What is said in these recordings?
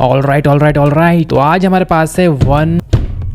All right. तो आज हमारे पास है 1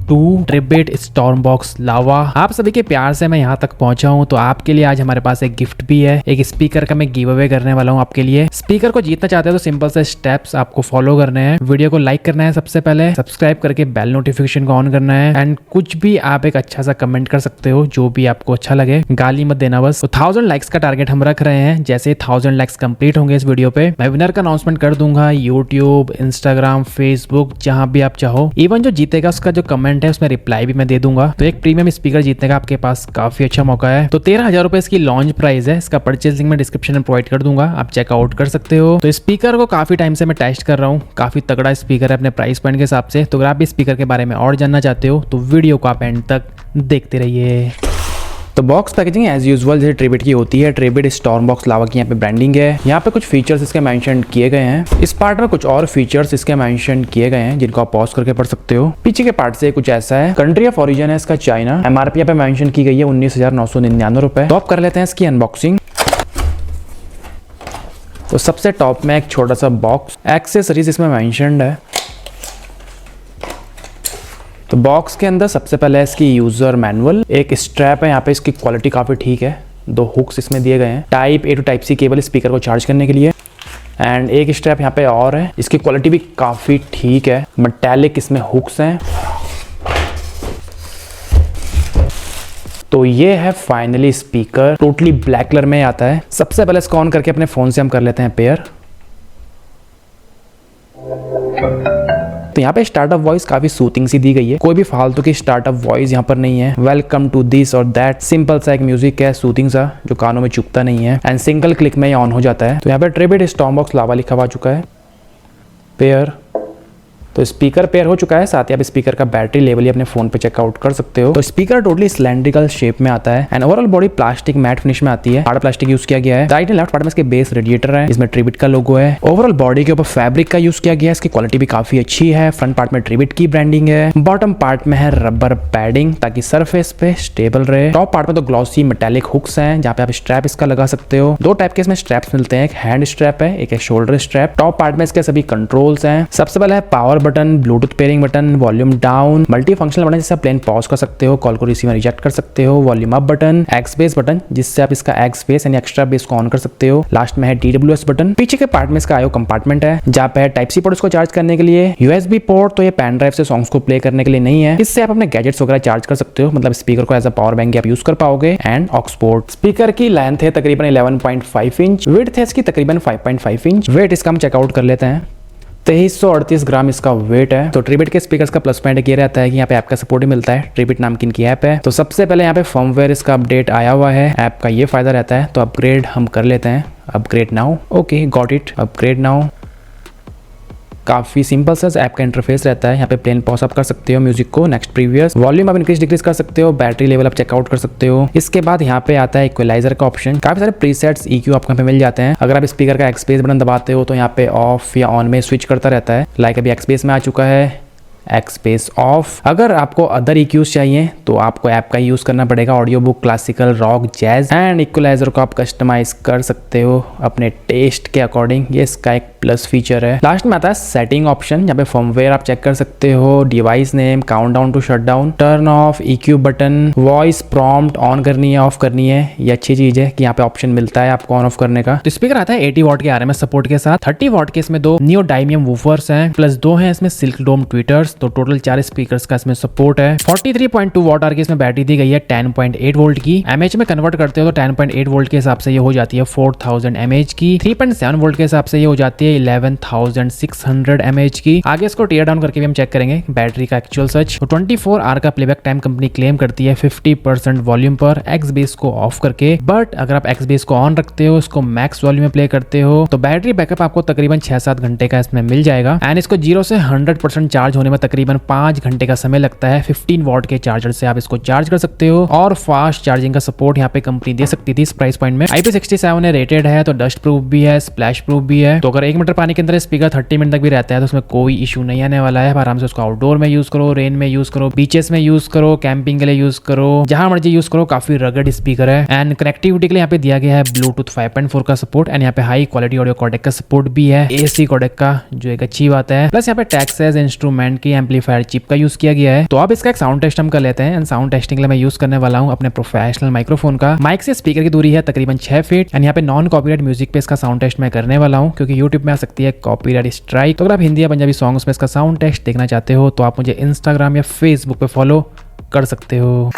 2 ट्रिबिट स्टॉर्मबॉक्स लावा। आप सभी के प्यार से मैं यहाँ तक पहुंचा हूँ, तो आपके लिए आज हमारे पास एक गिफ्ट भी है। एक स्पीकर का मैं गिव अवे करने वाला हूँ आपके लिए। स्पीकर को जीतना चाहते हो तो सिंपल से स्टेप्स आपको फॉलो करने हैं। वीडियो को लाइक करना है, सबसे पहले सब्सक्राइब करके बेल नोटिफिकेशन को ऑन करना है, एंड कुछ भी आप एक अच्छा सा कमेंट कर सकते हो जो भी आपको अच्छा लगे, गाली मत देना बस। तो 1000 लाइक्स का टारगेट हम रख रहे हैं। जैसे 1000 लाइक्स कंप्लीट होंगे इस वीडियो पे, मैं विनर का अनाउंसमेंट कर दूंगा यूट्यूब, इंस्टाग्राम, फेसबुक, जहां भी आप चाहो। इवन जो जीतेगा उसका जो कमेंट है उसमें रिप्लाई भी मैं दे दूंगा। तो एक प्रीमियम स्पीकर जीतने का आपके पास काफी अच्छा मौका है। तो 13,000 रुपए इसकी लॉन्च प्राइस है। इसका परचेज लिंक मैं डिस्क्रिप्शन में प्रोवाइड कर दूंगा, आप चेकआउट कर सकते हो। तो स्पीकर को काफी टाइम से मैं टेस्ट कर रहा हूँ, काफी तगड़ा स्पीकर है अपने प्राइस पॉइंट के हिसाब से। तो अगर आप भी स्पीकर के बारे में और जानना चाहते हो तो वीडियो को आप एंड तक देखते रहिए। तो बॉक्स पैकेजिंग एज यूजुअल जैसे ट्रिबिट की होती है। ट्रिबिट स्टॉर्मबॉक्स लावा की यहाँ पे ब्रांडिंग है। यहाँ पे कुछ फीचर्स इसके मेंशन किए गए हैं। इस पार्ट में कुछ और फीचर्स इसके मेंशन किए गए हैं जिनको आप पॉज करके पढ़ सकते हो। पीछे के पार्ट से कुछ ऐसा है। कंट्री ऑफ ओरिजिन है इसका चाइना। एमआरपी यहाँ पे मेंशन की गई है 19,999 रुपए। तो आप कर लेते हैं इसकी अनबॉक्सिंग। तो सबसे टॉप में एक छोटा सा बॉक्स, एक्सेसरीज इसमें मेंशन्ड है। तो बॉक्स के अंदर सबसे पहले इसकी यूजर मैनुअल, एक स्ट्रैप है। यहाँ पे इसकी क्वालिटी काफी ठीक है। 2 हुक्स इसमें दिए गए हैं, type A to type C cable speaker को चार्ज करने के लिए। एंड एक स्ट्रैप यहाँ पे और है, इसकी क्वालिटी भी काफी ठीक है। मेटालिक इसमें हुक्स हैं। तो ये है finally speaker, totally black colour में आता है। सबसे पहले इसको ऑन करके अपने फोन से हम कर लेते हैं पेयर। तो यहाँ पे स्टार्टअप वॉइस काफी सूथिंग सी दी गई है। कोई भी फालतू की स्टार्टअप वॉइस यहाँ पर नहीं है। वेलकम टू दिस और दैट, सिंपल सा एक म्यूजिक है, सूथिंग सा, जो कानों में चुभता नहीं है। एंड सिंगल क्लिक में ये ऑन हो जाता है। तो यहाँ पे ट्रिबिट स्टॉर्मबॉक्स लावा लिखा हुआ चुका है, पेयर। तो स्पीकर पेयर हो चुका है। साथ ही आप स्पीकर का बैटरी लेवल ही अपने फोन पे चेकआउट कर सकते हो। तो स्पीकर टोटली सिलेंड्रिकल शेप में आता है and overall body plastic matte finish में आती है। हार्ड प्लास्टिक यूज किया गया है। राइट एंड लेफ्ट पार्ट में इसके बेस रेडिएटर है, इसमें ट्रिबिट का लोगो है। ओवरऑल बॉडी के ऊपर फैब्रिक का यूज किया गया है। इसकी क्वालिटी भी काफी अच्छी है। फ्रंट पार्ट में ट्रिबिट की ब्रांडिंग है। बॉटम पार्ट में है रबर पैडिंग ताकि सरफेस पे स्टेबल रहे। टॉप पार्ट में तो ग्लॉसी मेटालिक हुक्स हैं जहाँ पे आप स्ट्रैप इसका लगा सकते हो। 2 टाइप के इसमें स्ट्रैप्स मिलते हैं, एक हैंड स्ट्रैप है, एक शोल्डर स्ट्रैप। टॉप पार्ट में इसके सभी कंट्रोल्स हैं। सबसे पहले है power button, Bluetooth pairing button, volume down, multi functional button जिससे आप प्लेन पॉज कर सकते हो, कॉल को रिसीव में रिजेक्ट कर सकते हो, volume up button, x base button जिससे आप इसका एक्स बेस यानी एक्स्ट्रा बेस को ऑन कर सकते हो। लास्ट में है DWS बटन। पीछे के पार्ट में इसका IO कंपार्टमेंट है जहाँ पे है टाइप सी पोर्ट इसको चार्ज करने के लिए, USB पोर्ट। तो ये पेन ड्राइव से सॉन्ग्स को प्ले करने के लिए नहीं है। इससे आप अपने गैजेट्स वगैरह चार्ज कर सकते हो, मतलब स्पीकर को एज अ पावर बैंक आप यूज कर पाओगे। And aux port. स्पीकर की लेंथ है तकरीबन 11.5 इंच, विड्थ है इसकी तकरीबन 5.5 इंच। वेट इसका हम चेकआउट कर लेते हैं। 2338 ग्राम इसका वेट है। तो ट्रिबिट के स्पीकर्स का प्लस पॉइंट ये रहता है कि यहाँ पे ऐप का सपोर्ट ही मिलता है। ट्रिबिट नाम की इनकी ऐप है। तो सबसे पहले यहाँ पे फर्मवेयर इसका अपडेट आया हुआ है, ऐप का ये फायदा रहता है। तो अपग्रेड हम कर लेते हैं। Upgrade now, okay got it, upgrade now. काफी सिंपल सा ऐप का इंटरफेस रहता है। यहाँ पे प्लेन पॉज आप कर सकते हो म्यूजिक को, नेक्स्ट प्रीवियस, वॉल्यूम आप इंक्रीज डिक्रीज कर सकते हो, बैटरी लेवल आप चेकआउट कर सकते हो। इसके बाद यहाँ पे आता है इक्वलाइजर का ऑप्शन। काफी सारे प्रीसेट्स EQ आपको यहाँ पे मिल जाते हैं। अगर आप स्पीकर का एक्सपेस बटन दबाते हो तो यहाँ पे ऑफ या ऑन में स्विच करता रहता है। लाइक अभी एक्सपेस में आ चुका है, एक्सपेस ऑफ। अगर आपको अदर EQs चाहिए तो आपको ऐप का यूज करना पड़ेगा, audio book, classical, rock, jazz. And equalizer को आप कस्टमाइज कर सकते हो अपने टेस्ट के अकॉर्डिंग। ये इसका एक प्लस फीचर है। लास्ट में आता है सेटिंग ऑप्शन, जहाँ पे फर्मवेयर आप चेक कर सकते हो, device name, countdown to shutdown, turn off, EQ button, voice prompt on करनी है ऑफ करनी है। ये अच्छी चीज है कि यहाँ पे ऑप्शन मिलता है आपको ऑन ऑफ करने का। तो स्पीकर आता है 80 वॉट के RMS सपोर्ट के साथ। 30 वॉट के इसमें 2 नियोडायमियम वूफर्स हैं, प्लस 2 हैं इसमें सिल्क डोम ट्विटर्स। तो टोटल 4 स्पीकर्स का इसमें सपोर्ट है। 43.2 वॉट आवर की इसमें बैटरी दी गई है 10.8 वोल्ट की। mAh में कन्वर्ट करते हो तो 10.8 वोल्ट के हिसाब से ये हो जाती है 4000 mAh की। 3.7 वोल्ट के हिसाब से ये हो जाती है 11,600 mAh की। आगे इसको टीयर डाउन करके भी हम चेक करेंगे बैटरी का एक्चुअल सच। तो 24 आवर का प्लेबैक टाइम कंपनी क्लेम करती है 50% वॉल्यूम पर एक्स बेस को ऑफ करके। बट अगर आप एक्स बेस को ऑन रखते हो, इसको मैक्स वॉल्यूम में प्ले करते हो तो बैटरी बैकअप आपको तकरीबन 6-7 घंटे का इसमें मिल जाएगा। एंड इसको 0 से 100% चार्ज होने में तकरीबन 5 घंटे का समय लगता है। 15 वॉट के चार्जर से आप इसको चार्ज कर सकते हो और फास्ट चार्जिंग का सपोर्ट यहाँ पे कंपनी दे सकती थी इस प्राइस पॉइंट में। IP67 रेटेड है, तो डस्ट प्रूफ भी है, स्प्लैश प्रूफ भी है। तो अगर 1 मिनट मीटर पानी के अंदर स्पीकर 30 मिनट तक भी रहता है, तो उसमें कोई इशू नहीं आने वाला है। आराम से उसको आउटडोर में यूज करो, रेन में यूज करो, बीचेस में यूज करो, कैंपिंग के लिए यूज करो, जहां मर्जी यूज करो। काफी रगड स्पीकर है। एंड कनेक्टिविटी के लिए यहाँ पे दिया गया है ब्लूटूथ 5.4 का सपोर्ट, एंड यहाँ पे हाई क्वालिटी ऑडियो कोडेक का सपोर्ट भी है, AC कोडेक का, जो एक अच्छी बात है। प्लस यहाँ पे टेक्सास इंस्ट्रूमेंट की एम्पलीफायर चिप का यूज किया गया है। तो अब इसका एक साउंड टेस्ट हम कर लेते हैं। एंड साउंड टेस्टिंग के लिए मैं यूज करने वाला हूँ अपने प्रोफेशनल माइक्रोफोन का। माइक से स्पीकर की दूरी है तकरीबन 6 फीट। एंड यहाँ पे नॉन कॉपीराइट म्यूजिक पे इसका साउंड टेस्ट मैं करने वाला हूँ, क्योंकि यूट्यूब में आ सकती है कॉपीराइट स्ट्राइक। तो अगर आप हिंदी या पंजाबी सॉन्ग्स में इसका साउंड टेस्ट देखना चाहते हो तो आप मुझे इंस्टाग्राम या फेसबुक पे फॉलो कर सकते हो।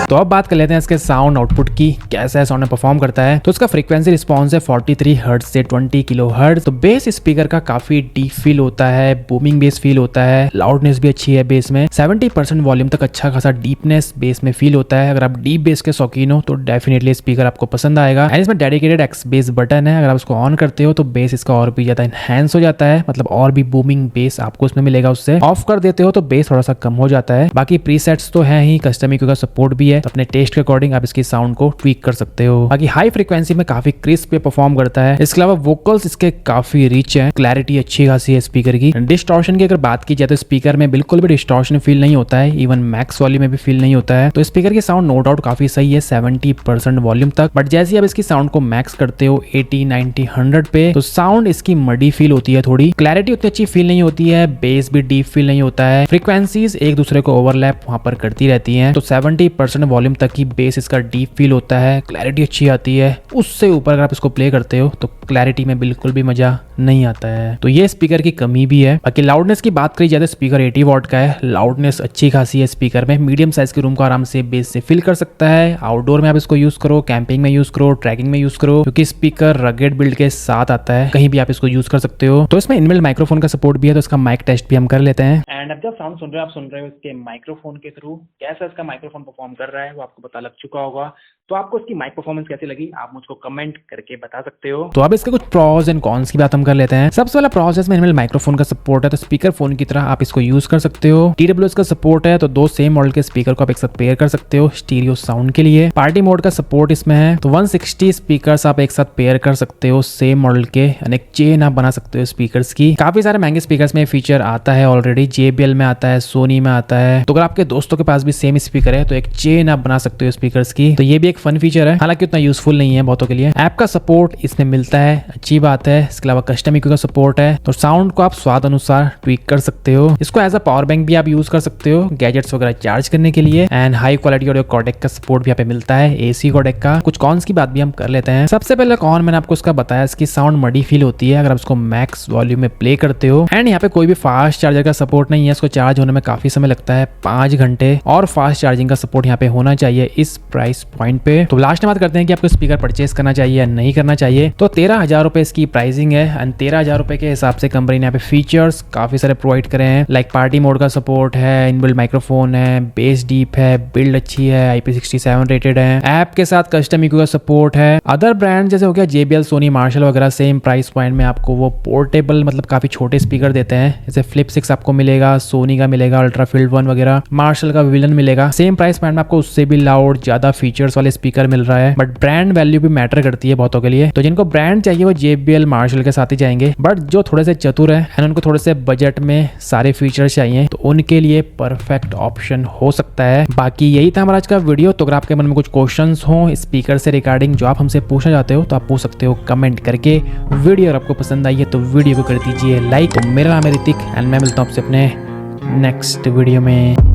तो अब बात कर लेते हैं इसके साउंड आउटपुट की, कैसा है साउंड में परफॉर्म करता है। तो इसका फ्रीक्वेंसी रिस्पॉन्स है 43 हर्ट्ज से 20 किलो हर्ट्ज। तो बेस स्पीकर का काफी डीप फील होता है, बूमिंग बेस फील होता है, लाउडनेस भी अच्छी है बेस में। 70% वॉल्यूम तक अच्छा खासा डीपनेस बेस में फील होता है। अगर आप डीप बेस के शौकीन हो तो डेफिनेटली स्पीकर आपको पसंद आएगा। एंड इसमें डेडिकेटेड एक्स बेस बटन है, अगर आप उसको ऑन करते हो तो बेस इसका और भी ज्यादा इनहेंस हो जाता है, मतलब और भी बूमिंग बेस आपको उसमें मिलेगा उससे। ऑफ कर देते हो तो बेस थोड़ा सा कम हो जाता है। बाकी प्रीसेट्स तो है ही, कस्टम EQ का सपोर्ट भी है, तो अपने टेस्ट के अकॉर्डिंग आप इसकी साउंड को ट्वीक कर सकते हो। बाकी हाई फ्रीक्वेंसी में काफी क्रिस्प पे परफॉर्म करता है। इसके अलावा वोकल्स इसके काफी रिच है, क्लैरिटी अच्छी खासी है स्पीकर की। डिस्टॉर्शन की अगर बात की जाए तो स्पीकर में बिल्कुल भी डिस्टॉर्शन फील नहीं होता है, इवन मैक्स वॉल्यूम में भी फील नहीं होता है। तो स्पीकर की साउंड नो डाउट काफी सही है 70% वॉल्यूम तक। बट जैसे ही आप इसकी साउंड को मैक्स करते हो 80, 90, 100 पे, तो साउंड इसकी मडी फील होती है थोड़ी। क्लैरिटी उतनी अच्छी फील नहीं होती है, बेस भी डीप फील नहीं होता है, फ्रीक्वेंसीज एक दूसरे को ओवरलैप वहां पर करती रहती हैं। तो 70% वॉल्यूम तक की बेस इसका डीप फील होता है, क्लैरिटी अच्छी आती है। उससे ऊपर अगर आप इसको प्ले करते हो तो क्लैरिटी में बिल्कुल भी मजा नहीं आता है। तो ये स्पीकर की कमी भी है। बाकी लाउडनेस की बात करी जाए तो स्पीकर 80 वॉट का है, लाउडनेस अच्छी खासी है स्पीकर में। मीडियम साइज के रूम को आराम से बेस से फिल कर सकता है। आउटडोर में आप इसको यूज करो, कैंपिंग में यूज करो, ट्रैकिंग में यूज करो, क्योंकि स्पीकर रगेड बिल्ड के साथ आता है, कहीं भी आप इसको यूज कर सकते हो। तो इसमें इनबिल्ट माइक्रोफोन का सपोर्ट भी है, तो इसका माइक टेस्ट भी हम कर लेते हैं। एंड अब जब साउंड सुन रहे हो, आप सुन रहे हो इसके माइक्रोफोन के थ्रू। कैसा इसका माइक्रोफोन परफॉर्म कर रहा है वो आपको पता लग चुका होगा। तो आपको इसकी माइक परफॉर्मेंस कैसी लगी आप मुझको कमेंट करके बता सकते हो। तो अब इसके कुछ प्रॉस एंड कॉन्स की बात हम कर लेते हैं। सबसे पहला प्रॉस में माइक्रोफोन का सपोर्ट है, तो स्पीकर फोन की तरह आप इसको यूज कर सकते हो। TWS का सपोर्ट है, तो 2 सेम मॉडल के स्पीकर को आप एक साथ पेयर कर सकते हो स्टीरियो साउंड के लिए। पार्टी मोड का सपोर्ट इसमें है, तो 160 स्पीकर्स आप एक साथ पेयर कर सकते हो सेम मॉडल के, अनेक चेन आप बना सकते हो स्पीकर्स की। काफी सारे महंगे स्पीकर्स में फीचर आता है ऑलरेडी, JBL में आता है, सोनी में आता है। तो अगर आपके दोस्तों के पास भी सेम स्पीकर है तो एक चेन आप बना सकते हो स्पीकर्स की, तो ये भी एक फन फीचर है, हालांकि उतना यूजफुल नहीं है बहुतों के लिए। ऐप का सपोर्ट इसमें मिलता है, अच्छी बात है। इसके अलावा कस्टम इक्यू का सपोर्ट है, तो साउंड को आप स्वाद अनुसार ट्विक कर सकते हो। इसको एज अ पावर बैंक भी आप यूज कर सकते हो गैजेट्स वगैरह चार्ज करने के लिए। And high quality audio codec का सपोर्ट भी यहाँ पे मिलता है, AC कोडेक का। कुछ कॉन्स की बात भी हम कर लेते हैं। सबसे पहले कॉन मैंने आपको इसका बताया, इसकी साउंड मडी फील होती है अगर आप इसको मैक्स वॉल्यूम में प्ले करते हो। एंड यहाँ पे कोई भी फास्ट चार्जर का सपोर्ट नहीं है, इसको चार्ज होने में काफी समय लगता है 5 घंटे, और फास्ट चार्जिंग का सपोर्ट यहाँ पे होना चाहिए इस प्राइस पॉइंट पे। तो लास्ट में बात करते हैं कि आपको स्पीकर परचेस करना चाहिए या नहीं करना चाहिए। तो 13,000 रुपए इसकी प्राइसिंग है, एंड 13,000 रुपए के हिसाब से कंपनी ने यहाँ पे फीचर्स काफी सारे प्रोवाइड करे हैं, लाइक पार्टी मोड का सपोर्ट है, इनबिल्ट माइक्रोफोन है, बेस डीप है, बिल्ड अच्छी है, IP67 रेटेड है, ऐप के साथ कस्टम इक्यू का सपोर्ट है। अदर ब्रांड जैसे हो गया JBL, सोनी, मार्शल वगैरह सेम प्राइस पॉइंट में आपको वो पोर्टेबल मतलब काफी छोटे स्पीकर देते हैं, जैसे फ्लिप 6 आपको मिलेगा, सोनी का मिलेगा अल्ट्रा फील्ड 1 वगैरह, मार्शल का विलन मिलेगा। सेम प्राइस पॉइंट में आपको उससे भी लाउड ज्यादा फीचर्स वाले स्पीकर मिल रहा है, बट ब्रांड वैल्यू भी मैटर करती है बहुतों के लिए। तो जिनको ब्रांड चाहिए वो JBL, मार्शल के साथ ही जाएंगे, बट जो थोड़े से चतुर है एंड उनको थोड़े से बजट में सारे फीचर्स चाहिए तो उनके लिए परफेक्ट ऑप्शन हो सकता है। बाकी यही था हमारा आज का वीडियो। तो अगर आपके मन में कुछ क्वेश्चंस हो स्पीकर से रिगार्डिंग जो आप हमसे पूछना चाहते हो तो आप पूछ सकते हो कमेंट करके। वीडियो अगर आपको पसंद आई है तो वीडियो को कर दीजिए लाइक। तो मेरा नाम है ऋतिक एंड मैं मिलता हूँ आपसे अपने नेक्स्ट वीडियो में।